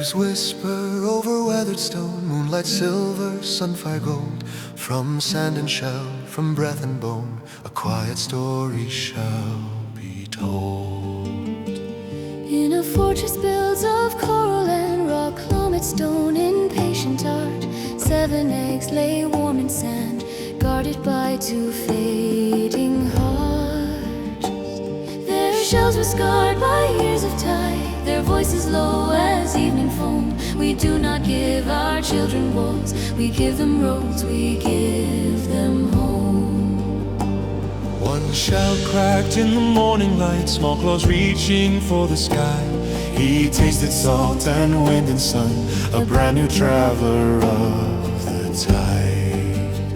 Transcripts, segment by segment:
Waters whisper over weathered stone, moonlight silver, sunfire gold. From sand and shell, from breath and bone, a quiet story shall be told. In a fortress built of coral and rock, plummet stone in patient art, 7 eggs lay warm in sand, guarded by 2 fading hearts. Their shells were scarred by years of tide, their voices low as evening foam. We do not give our children walls, we give them roads, we give them home. One shell cracked in the morning light, small claws reaching for the sky. He tasted salt and wind and sun, a brand new traveler of the tide.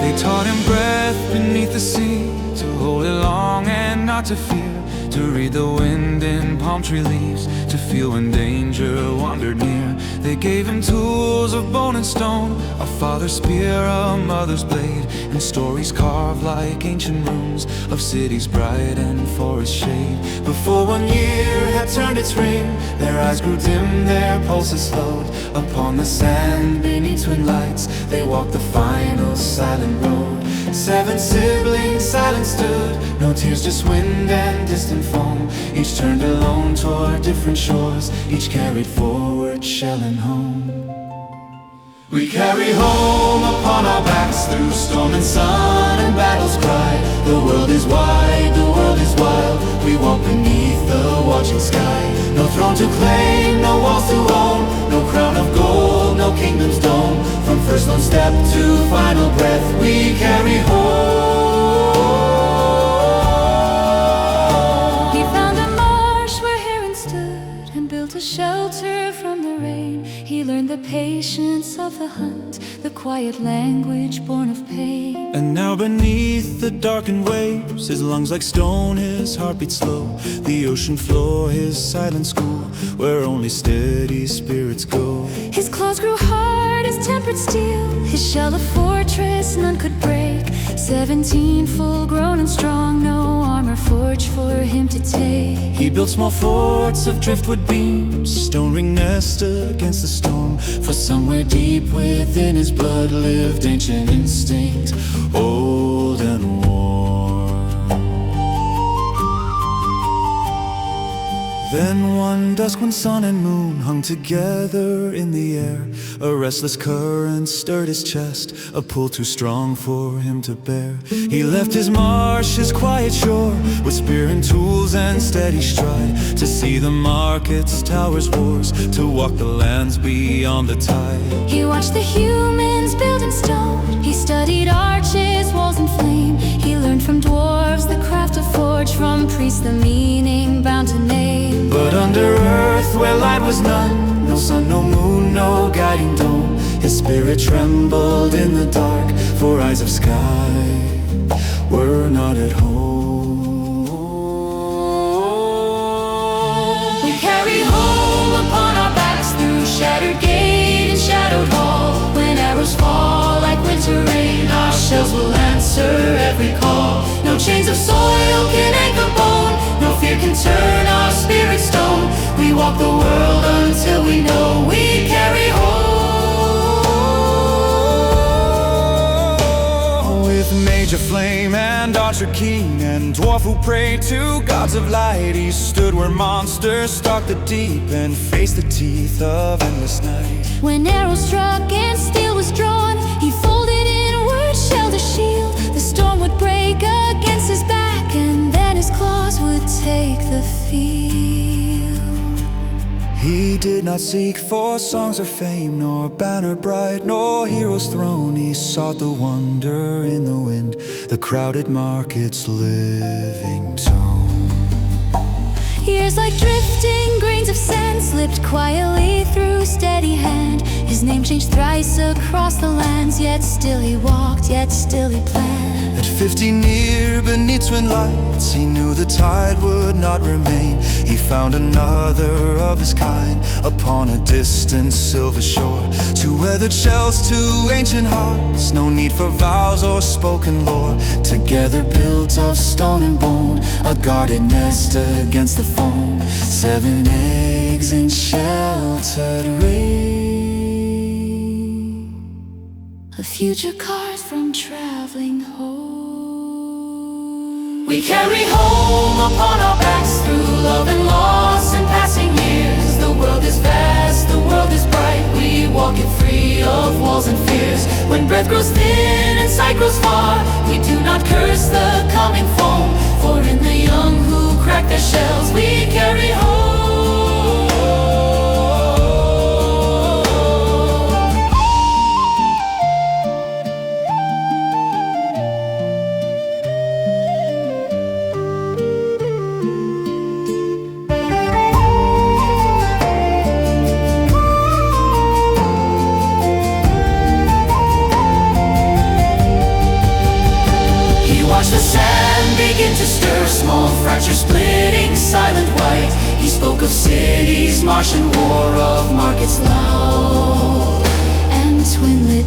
They taught him breath beneath the sea, to hold it long and not to fear, to read the wind in palm tree leaves, to feel when danger wandered near. They gave him tools of bone and stone, a father's spear, a mother's blade, and stories carved like ancient runes of cities bright and forest shade. Before 1 year had turned its ring, their eyes grew dim, their pulses slowed. Upon the sand beneath twin lights, they walked the final silent road. 7 siblings silent stood, no tears, just wind and distant foam. Each turned alone toward different shores, each carried forward shell and home. We carry home upon our backs, through storm and sun and battle's cry. The world is wide, the world is wild, we walk beneath the watching sky. No throne to claim, no walls to own, no crown of gold, no kingdom's dome. From first lone step to final breath, we carry home. He found a marsh where herons stood and built a shelter from the rain. He learned the patience of the hunt, the quiet language born of pain. And now beneath the darkened waves, his lungs like stone, his heart beats slow. The ocean floor, his silent school, where only steady spirits go. His claws grew hard as tempered steel, his shell a fortress none could break. 17 full grown and strong, no armor forged for him to take. He built small forts of driftwood beams, stone ring nest against the storm. For somewhere deep within his blood lived ancient instinct, old and warm. Then one dusk when sun and moon hung together in the air, a restless current stirred his chest, a pull too strong for him to bear. He left his marsh, his quiet shore, with spear and tools and steady stride, to see the markets, towers, wars, to walk the lands beyond the tide. He watched the humans build in stone, he studied arches, walls and flame. He learned from dwarves the craft of forge, from priests the meaning bound to name. But under earth where light was none, no sun, no moon, no guiding dome, his spirit trembled in the dark, for eyes of sky were not at home. We carry home upon our backs, through shattered gate and shadowed hall. When arrows fall like winter rain, our shells will answer every call. No chains of soil can anchor bone, no fear can turn our spirit stone. We walk the world until we know we carry home. With mage of flame and archer keen, and dwarf who prayed to gods of light, he stood where monsters stalked the deep and faced the teeth of endless night. When arrows struck and steel was drawn, he folded inward, shelled a shield. The storm would break against his back, and then his claws would take the field. He did not seek for songs or fame, nor banner bright, nor hero's throne. He sought the wonder in the wind, the crowded market's living tone. Years like drifting grains of sand slipped quietly through steady hand. His name changed thrice across the lands, yet still he walked, yet still he planned. At 50 near beneath twin lights, he knew the tide would not remain. He found another of his kind upon a distant silver shore. Two weathered shells, two ancient hearts, no need for vows or spoken lore. Together built of stone and bone, a guarded nest against the foam. 7 eggs in sheltered rain. A future card from traveling home. We carry home upon our backs through love and loss and passing years. The world is vast, the world is bright. We walk it free of walls and fears. When breath grows thin and sight grows far, we do not curse the coming foam. For in the young who crack their shells, we carry home. Watch the sand begin to stir, small fractures splitting, silent white. He spoke of cities, marsh and war, of markets loud, and twin-lit